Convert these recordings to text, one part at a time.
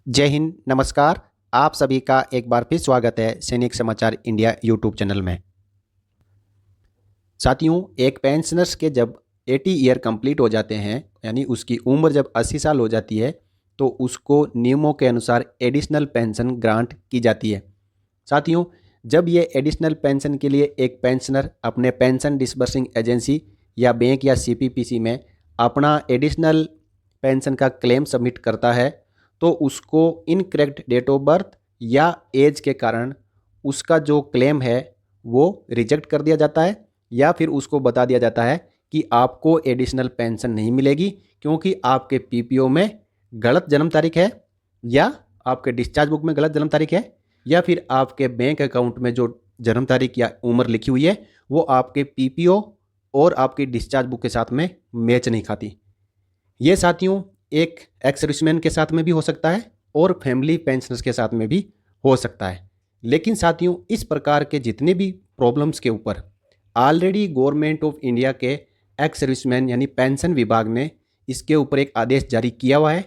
जय हिंद, नमस्कार। आप सभी का एक बार फिर स्वागत है सैनिक समाचार इंडिया यूट्यूब चैनल में। साथियों, एक पेंशनर्स के जब 80 ईयर कंप्लीट हो जाते हैं, यानी उसकी उम्र जब 80 साल हो जाती है, तो उसको नियमों के अनुसार एडिशनल पेंशन ग्रांट की जाती है। साथियों, जब ये एडिशनल पेंशन के लिए एक पेंशनर अपने पेंशन डिसबर्सिंग एजेंसी या बैंक या सीपीपीसी में अपना एडिशनल पेंशन का क्लेम सबमिट करता है, तो उसको इनकरेक्ट डेट ऑफ बर्थ या एज के कारण उसका जो क्लेम है वो रिजेक्ट कर दिया जाता है, या फिर उसको बता दिया जाता है कि आपको एडिशनल पेंशन नहीं मिलेगी क्योंकि आपके पीपीओ में गलत जन्म तारीख है, या आपके डिस्चार्ज बुक में गलत जन्म तारीख है, या फिर आपके बैंक अकाउंट में जो जन्म तारीख या उम्र लिखी हुई है वो आपके पीपीओ और आपकी डिस्चार्ज बुक के साथ में मैच नहीं खाती। ये साथियों एक एक्स सर्विसमैन के साथ में भी हो सकता है और फैमिली पेंशनर्स के साथ में भी हो सकता है। लेकिन साथियों, इस प्रकार के जितने भी प्रॉब्लम्स के ऊपर ऑलरेडी गवर्नमेंट ऑफ इंडिया के एक्स सर्विसमैन यानी पेंशन विभाग ने इसके ऊपर एक आदेश जारी किया हुआ है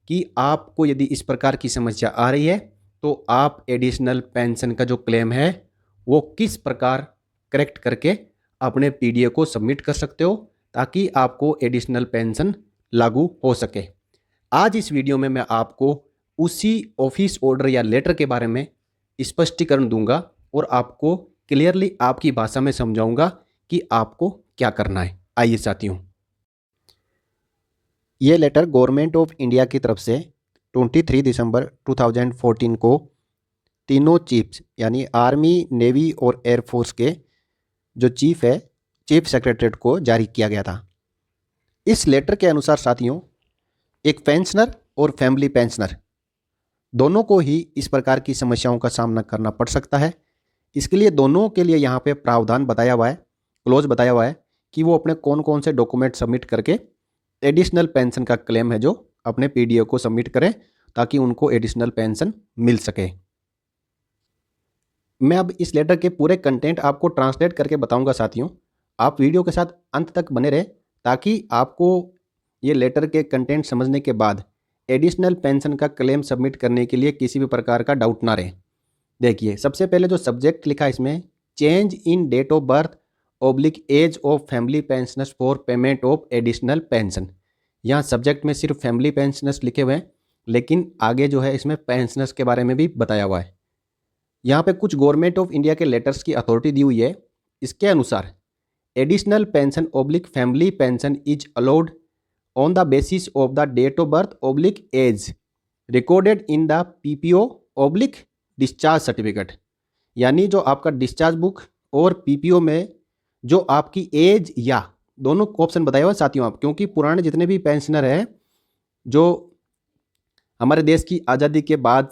कि आपको यदि इस प्रकार की समस्या आ रही है तो आप एडिशनल पेंशन का जो क्लेम है वो किस प्रकार करेक्ट करके अपने पीडीए को सबमिट कर सकते हो ताकि आपको एडिशनल पेंशन लागू हो सके। आज इस वीडियो में मैं आपको उसी ऑफिस ऑर्डर या लेटर के बारे में स्पष्टीकरण दूंगा और आपको क्लियरली आपकी भाषा में समझाऊंगा कि आपको क्या करना है। आइए साथियों, ये लेटर गवर्नमेंट ऑफ इंडिया की तरफ से 23 दिसंबर 2014 को तीनों चीफ्स यानी आर्मी, नेवी और एयरफोर्स के जो चीफ है, चीफ सेक्रेटरीट को जारी किया गया था। इस लेटर के अनुसार साथियों, एक पेंशनर और फैमिली पेंशनर दोनों को ही इस प्रकार की समस्याओं का सामना करना पड़ सकता है। इसके लिए दोनों के लिए यहाँ पे प्रावधान बताया हुआ है, क्लोज बताया हुआ है कि वो अपने कौन कौन से डॉक्यूमेंट सबमिट करके एडिशनल पेंशन का क्लेम है जो अपने पीडीओ को सबमिट करें ताकि उनको एडिशनल पेंशन मिल सके। मैं अब इस लेटर के पूरे कंटेंट आपको ट्रांसलेट करके बताऊंगा साथियों। आप वीडियो के साथ अंत तक बने रहे ताकि आपको ये लेटर के कंटेंट समझने के बाद एडिशनल पेंशन का क्लेम सबमिट करने के लिए किसी भी प्रकार का डाउट ना रहे। देखिए, सबसे पहले जो सब्जेक्ट लिखा है इसमें, change in date of birth oblique age of family pensioners for payment of additional pension. यहाँ सब्जेक्ट में सिर्फ फैमिली पेंशनर्स लिखे हुए हैं, लेकिन आगे जो है इसमें पेंशनर्स के बारे में भी बताया हुआ है। यहाँ पे कुछ गवर्नमेंट ऑफ इंडिया के लेटर्स की अथॉरिटी दी हुई है। इसके अनुसार additional pension oblique family pension is allowed on the basis of the date of birth oblique age recorded in the PPO oblique discharge certificate. यानी जो आपका डिस्चार्ज बुक और पीपीओ में जो आपकी एज या दोनों ऑप्शन बताए हुए साथियों आप, क्योंकि पुराने जितने भी पेंशनर हैं जो हमारे देश की आज़ादी के बाद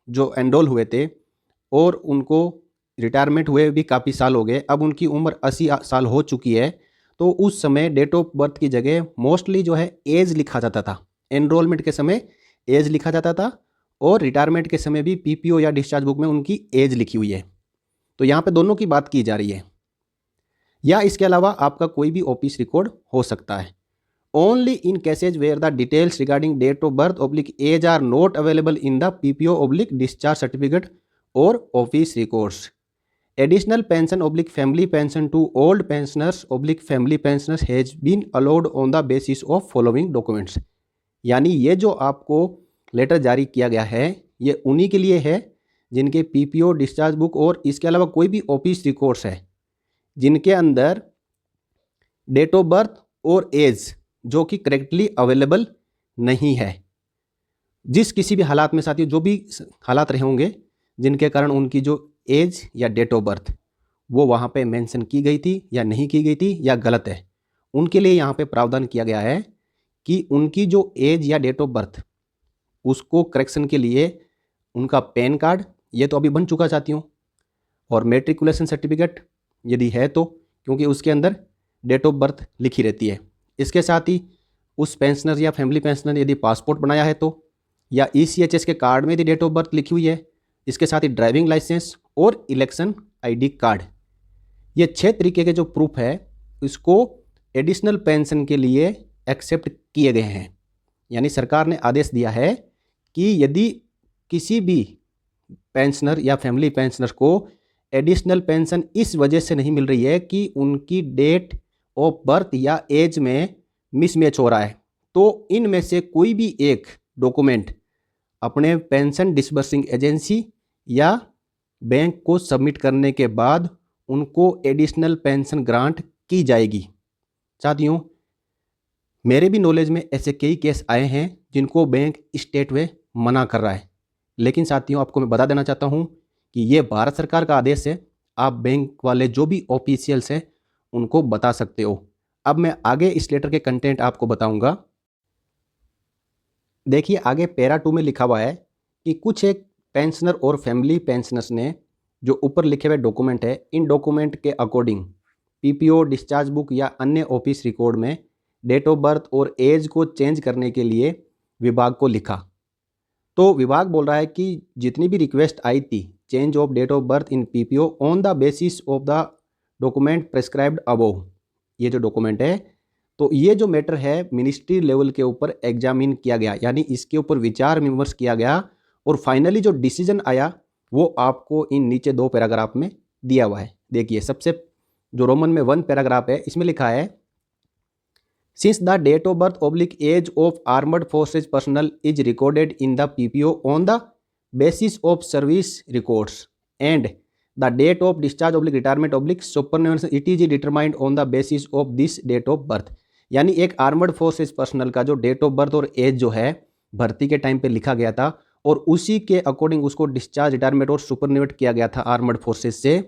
जो एनरोल हुए थे और उनको रिटायरमेंट हुए भी काफ़ी साल हो गए, अब उनकी उम्र 80 साल हो चुकी है, तो उस समय डेट ऑफ बर्थ की जगह मोस्टली जो है एज लिखा जाता था। एनरोलमेंट के समय एज लिखा जाता था और रिटायरमेंट के समय भी पीपीओ या डिस्चार्ज बुक में उनकी एज लिखी हुई है। तो यहाँ पे दोनों की बात की जा रही है, या इसके अलावा आपका कोई भी ऑफिस रिकॉर्ड हो सकता है। Only in cases where the details regarding date of birth oblique age are not available in the PPO oblique discharge certificate और office records. Additional pension oblique family pension to old pensioners oblique family pensioners has been allowed on the basis of following documents। यानी ये जो आपको letter जारी किया गया है ये उन्हीं के लिए है जिनके पीपीओ, डिस्चार्ज बुक और इसके अलावा कोई भी ऑफिस रिकॉर्ड्स है जिनके अंदर डेट ऑफ बर्थ और एज जो कि करेक्टली अवेलेबल नहीं है। जिस किसी भी हालात में साथियों, जो भी हालात रहे होंगे जिनके कारण उनकी जो एज या डेट ऑफ बर्थ वो वहाँ पे मेंशन की गई थी या नहीं की गई थी या गलत है, उनके लिए यहाँ पे प्रावधान किया गया है कि उनकी जो एज या डेट ऑफ बर्थ उसको करेक्शन के लिए उनका पैन कार्ड, ये तो अभी बन चुका साथियों, और मेट्रिकुलेशन सर्टिफिकेट यदि है तो, क्योंकि उसके अंदर डेट ऑफ बर्थ लिखी रहती है। इसके साथ ही उस पेंशनर या फैमिली पेंशनर यदि पासपोर्ट बनाया है तो, या ईसीएचएस के कार्ड में यदि डेट ऑफ बर्थ लिखी हुई है, इसके साथ ही ड्राइविंग लाइसेंस और इलेक्शन आईडी कार्ड, ये 6 तरीके के जो प्रूफ है इसको एडिशनल पेंशन के लिए एक्सेप्ट किए गए हैं। यानी सरकार ने आदेश दिया है कि यदि किसी भी पेंशनर या फैमिली पेंशनर को एडिशनल पेंशन इस वजह से नहीं मिल रही है कि उनकी डेट ऑफ बर्थ या एज में मिसमैच हो रहा है, तो इनमें से कोई भी एक डॉक्यूमेंट अपने पेंशन डिसबर्सिंग एजेंसी या बैंक को सबमिट करने के बाद उनको एडिशनल पेंशन ग्रांट की जाएगी। साथियों, मेरे भी नॉलेज में ऐसे कई केस आए हैं जिनको बैंक स्टेट वे मना कर रहा है, लेकिन साथियों आपको मैं बता देना चाहता हूं कि ये भारत सरकार का आदेश है। आप बैंक वाले जो भी ऑफिशियल्स हैं उनको बता सकते हो। अब मैं आगे इस लेटर के कंटेंट आपको बताऊंगा। देखिए आगे पैरा 2 में लिखा हुआ है कि कुछ एक पेंशनर और फैमिली पेंशनर्स ने जो ऊपर लिखे हुए डॉक्यूमेंट है, इन डॉक्यूमेंट के अकॉर्डिंग पीपीओ, डिस्चार्ज बुक या अन्य ऑफिस रिकॉर्ड में डेट ऑफ बर्थ और एज को चेंज करने के लिए विभाग को लिखा। तो विभाग बोल रहा है कि जितनी भी रिक्वेस्ट आई थी change of date of birth in PPO on the basis of the document prescribed above, ये जो डॉक्यूमेंट है, तो ये जो मैटर है मिनिस्ट्री लेवल के ऊपर एग्जामिन किया गया, यानी इसके ऊपर विचार विमर्श किया गया और फाइनली जो डिसीजन आया वो आपको इन नीचे 2 पैराग्राफ में दिया हुआ है। देखिए सबसे जो रोमन में 1 पैराग्राफ है इसमें लिखा है, since the date of birth oblique age of armed forces personnel is recorded in the PPO on the basis of service records and the date of discharge oblique retirement oblique superannuation it is determined on the basis of this date of birth. यानी एक armed forces personnel का जो date of birth और age जो है भर्ती के time पे लिखा गया था और उसी के अकॉर्डिंग उसको डिस्चार्ज, रिटायरमेंट और सुपरन्यूएट किया गया था आर्मर्ड फोर्सेज से,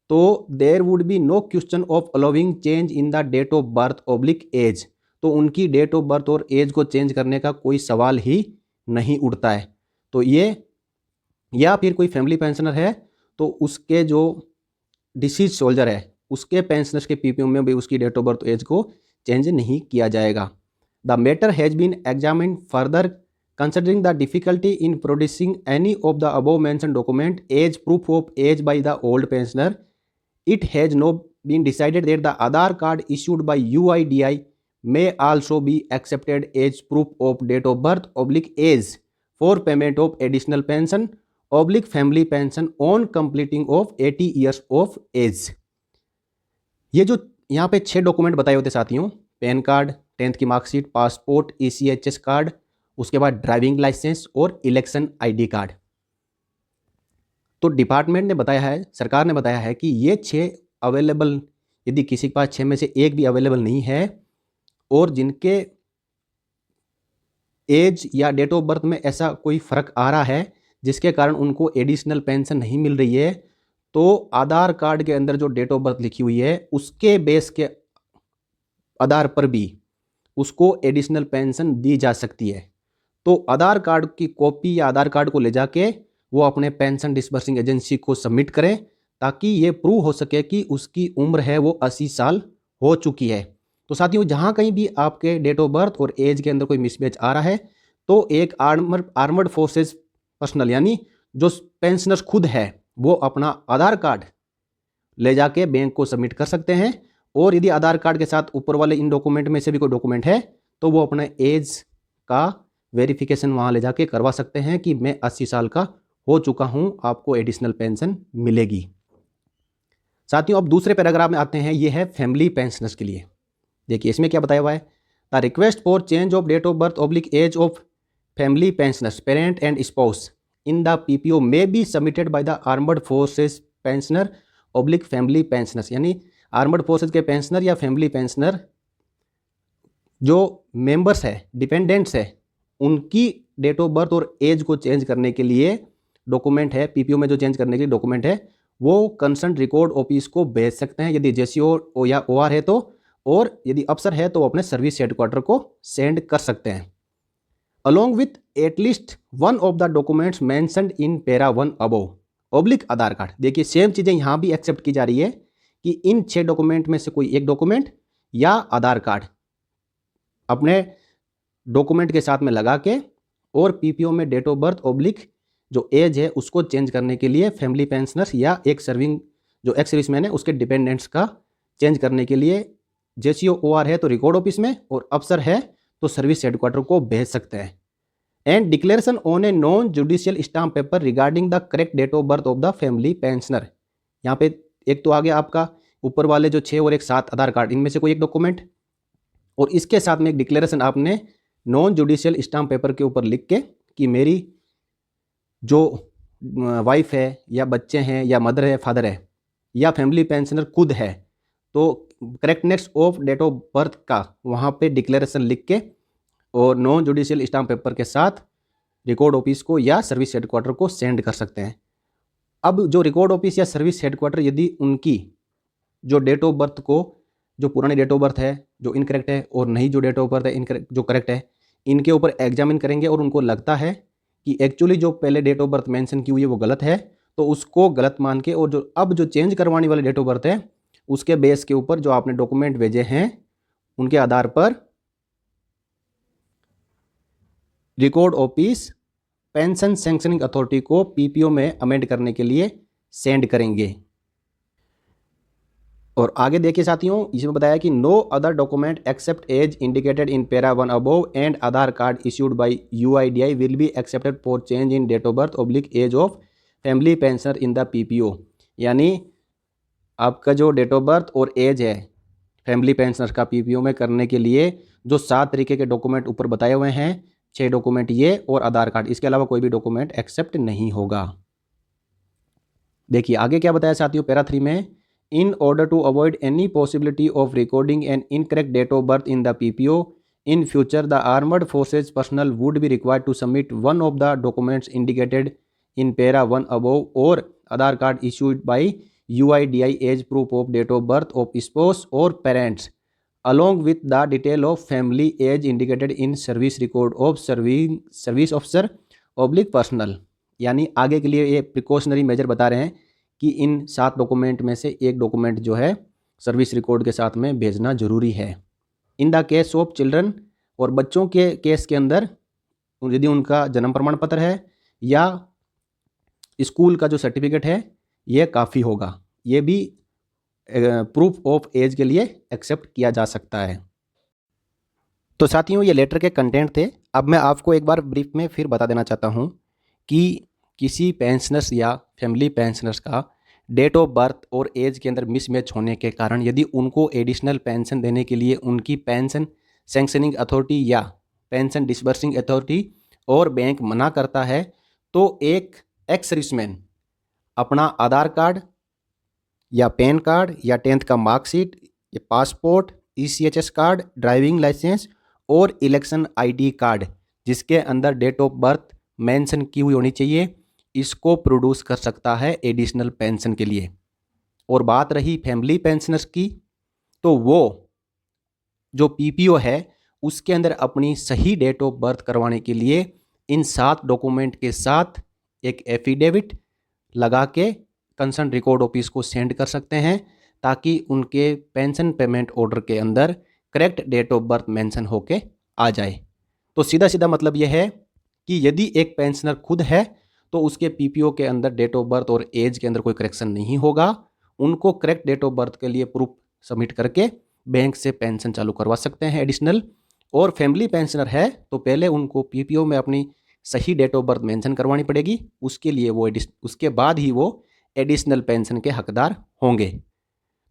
तो there would be no question of allowing change in the date of birth oblique age. तो उनकी डेट ऑफ बर्थ और एज को चेंज करने का कोई सवाल ही नहीं उठता है। तो ये, या फिर कोई फैमिली पेंशनर है तो उसके जो डिसीज सोल्जर है उसके पेंशनर्स के पीपीओ में भी उसकी डेट ऑफ बर्थ एज को चेंज नहीं किया जाएगा। The matter has been examined further considering the difficulty in producing any of the above mention document as proof of age by the old pensioner, it has no been decided that the Aadhaar card issued by UIDAI may also be accepted as proof of date of birth oblique age for payment of additional pension oblique family pension on completing of 80 years of age। ये जो यहाँ पे 6 document बताए होते साथियों, pan card, 10th की marksheet, passport, ECHS card, उसके बाद ड्राइविंग लाइसेंस और इलेक्शन आईडी कार्ड। तो डिपार्टमेंट ने बताया है, सरकार ने बताया है कि ये 6 अवेलेबल, यदि किसी के पास 6 में से एक भी अवेलेबल नहीं है और जिनके एज या डेट ऑफ बर्थ में ऐसा कोई फर्क आ रहा है जिसके कारण उनको एडिशनल पेंशन नहीं मिल रही है, तो आधार कार्ड के अंदर जो डेट ऑफ बर्थ लिखी हुई है उसके बेस के आधार पर भी उसको एडिशनल पेंशन दी जा सकती है। तो आधार कार्ड की कॉपी या आधार कार्ड को ले जाके वो अपने पेंशन डिसबर्सिंग एजेंसी को सबमिट करें ताकि ये प्रूव हो सके कि उसकी उम्र है वो 80 साल हो चुकी है। तो साथियों, जहाँ कहीं भी आपके डेट ऑफ बर्थ और एज के अंदर कोई मिसमैच आ रहा है तो एक आर्मर्ड फोर्सेस पर्सनल यानी जो पेंशनर्स खुद है वो अपना आधार कार्ड ले जाके बैंक को सबमिट कर सकते हैं और यदि आधार कार्ड के साथ ऊपर वाले इन डॉक्यूमेंट में से भी कोई डॉक्यूमेंट है तो वो अपने एज का वेरिफिकेशन वहाँ ले जाके करवा सकते हैं कि मैं 80 साल का हो चुका हूँ, आपको एडिशनल पेंशन मिलेगी। साथियों, अब दूसरे पैराग्राफ में आते हैं, ये है फैमिली पेंशनर्स के लिए। देखिए इसमें क्या बताया हुआ है, the request for change of date of birth oblique age of family pensioners parent and spouse in the PPO may be submitted by the armed forces pensioner oblique family pensioners. यानी armed forces के pensioner या family pensioner जो members है, dependents है, उनकी date of birth और age को change करने के लिए डॉक्यूमेंट है, पीपीओ में जो चेंज करने के लिए डॉक्यूमेंट है वो कंसर्न रिकॉर्ड ऑफिस को भेज सकते हैं यदि जेसीओ या ओआर है तो, और यदि अफसर है तो वो अपने सर्विस हेडक्वार्टर को सेंड कर सकते हैं। Along with at least one of the documents mentioned in para 1 above oblique Aadhaar card. देखिए सेम चीज़ें यहाँ भी एक्सेप्ट की जा रही है कि इन 6 डॉक्यूमेंट में से कोई एक डॉक्यूमेंट या आधार कार्ड अपने डॉक्यूमेंट के साथ में लगा के और पीपीओ में डेट ऑफ बर्थ ऑब्लिक जो एज है उसको चेंज करने के लिए फैमिली पेंशनर्स या एक सर्विंग जो एक्स सर्विसमैन है उसके डिपेंडेंट्स का चेंज करने के लिए जेसीओ ओआर है तो रिकॉर्ड ऑफिस में और अफसर है तो सर्विस हेडक्वार्टर को भेज सकते हैं। And declaration on a non judicial stamp paper regarding the correct date of birth of the family pensioner. यहाँ पे एक तो आ गया आपका ऊपर वाले जो 6 और एक 7 आधार कार्ड, इनमें से कोई एक डॉक्यूमेंट, और इसके साथ में एक डिक्लेरेशन आपने नॉन जुडिशियल स्टाम्प पेपर के ऊपर लिख के कि मेरी जो वाइफ है या बच्चे हैं या मदर है, फादर है या फैमिली पेंशनर खुद है, तो correctness of date of birth का वहाँ पे डिक्लेरेशन लिख के और नॉन जुडिशियल स्टाम्प पेपर के साथ रिकॉर्ड ऑफिस को या सर्विस हेडक्वार्टर को सेंड कर सकते हैं। अब जो रिकॉर्ड ऑफिस या सर्विस हेडक्वार्टर यदि उनकी जो डेट ऑफ बर्थ को, जो पुरानी डेट ऑफ बर्थ है जो इनकरेक्ट है और नई जो डेट ऑफ बर्थ है इनकरेक्ट जो करेक्ट है, इनके ऊपर एग्जामिन करेंगे और उनको लगता है कि एक्चुअली जो पहले डेट ऑफ बर्थ मेंशन की हुई है वो गलत है, तो उसको गलत मान के और जो अब जो चेंज करवाने वाली डेट ऑफ बर्थ है उसके बेस के ऊपर जो आपने डॉक्यूमेंट भेजे हैं उनके आधार पर record office pension sanctioning authority को पीपीओ में अमेंड करने के लिए सेंड करेंगे। और आगे देखिए साथियों, इसमें बताया कि no other document except as indicated in para 1 above and Aadhaar card issued by UIDAI will be accepted for change in date of birth oblique age of family pensioner in the PPO. यानी आपका जो date of birth और age है family pensioner का PPO में करने के लिए जो 7 तरीके के डॉक्यूमेंट ऊपर बताए हुए हैं, 6 डॉक्यूमेंट ये और आधार कार्ड, इसके अलावा कोई भी डॉक्यूमेंट एक्सेप्ट नहीं होगा। देखिए आगे क्या बताया साथियों पैरा 3 में, in order to avoid any possibility of recording an incorrect date of birth in the PPO in future, the armed forces personnel would be required to submit one of the documents indicated in para 1 above or Aadhaar card issued by UIDI as proof of date of birth of spouse or parents along with the detail of family age indicated in service record of service officer oblique personnel। यानी आगे के लिए ये precautionary major बता रहे हैं कि इन 7 document में से एक डॉक्यूमेंट जो है सर्विस रिकॉर्ड के साथ में भेजना जरूरी है। In the case of children, और बच्चों के केस के अंदर यदि उनका जन्म प्रमाण पत्र है या स्कूल का जो सर्टिफिकेट है ये काफ़ी होगा, ये भी प्रूफ ऑफ एज के लिए एक्सेप्ट किया जा सकता है। तो साथियों ये लेटर के कंटेंट थे। अब मैं आपको एक बार ब्रीफ में फिर बता देना चाहता हूँ कि किसी पेंशनर्स या फैमिली पेंशनर्स का डेट ऑफ बर्थ और एज के अंदर मिसमैच होने के कारण यदि उनको एडिशनल पेंशन देने के लिए उनकी पेंशन सैंक्शनिंग अथॉरिटी या पेंशन डिसबर्सिंग अथॉरिटी और बैंक मना करता है, तो एक एक्स सर्विसमैन अपना आधार कार्ड या पैन कार्ड या 10th का मार्कशीट या passport, ECHS card, driving licence और इलेक्शन ID कार्ड जिसके अंदर डेट ऑफ बर्थ मेंशन की हुई होनी चाहिए, इसको प्रोड्यूस कर सकता है एडिशनल पेंशन के लिए। और बात रही फैमिली पेंशनर्स की, तो वो जो पीपीओ है उसके अंदर अपनी सही डेट ऑफ बर्थ करवाने के लिए इन 7 डॉक्यूमेंट के साथ एक एफिडेविट लगा के कंसर्न रिकॉर्ड ऑफिस को सेंड कर सकते हैं ताकि उनके पेंशन पेमेंट ऑर्डर के अंदर correct date of birth mention होके आ जाए। तो सीधा सीधा मतलब यह है कि यदि एक पेंशनर खुद है तो उसके पीपीओ के अंदर डेट ऑफ बर्थ और एज के अंदर कोई करेक्शन नहीं होगा। उनको करेक्ट डेट ऑफ बर्थ के लिए प्रूफ सबमिट करके बैंक से पेंशन चालू करवा सकते हैं एडिशनल। और फैमिली पेंशनर है तो पहले उनको पीपीओ में अपनी सही डेट ऑफ बर्थ मेंशन करवानी पड़ेगी, उसके लिए वो उसके बाद ही वो एडिशनल पेंशन के हकदार होंगे।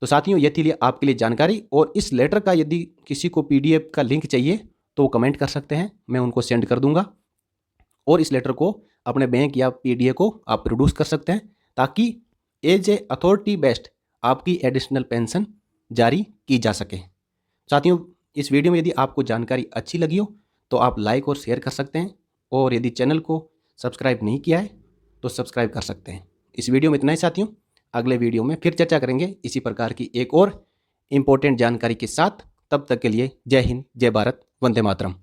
तो साथियों ये थी आपके लिए जानकारी, और इस लेटर का यदि किसी को PDF का लिंक चाहिए तो वो कमेंट कर सकते हैं, मैं उनको सेंड कर दूंगा। और इस लेटर को अपने बैंक या PDA को आप प्रोड्यूस कर सकते हैं ताकि एज ए अथॉरिटी बेस्ड आपकी एडिशनल पेंशन जारी की जा सके। साथियों इस वीडियो में यदि आपको जानकारी अच्छी लगी हो तो आप लाइक और शेयर कर सकते हैं, और यदि चैनल को सब्सक्राइब नहीं किया है तो सब्सक्राइब कर सकते हैं। इस वीडियो में इतना ही साथियों, अगले वीडियो में फिर चर्चा करेंगे इसी प्रकार की एक और इम्पोर्टेंट जानकारी के साथ। तब तक के लिए जय हिंद, जय भारत, वंदे मातरम।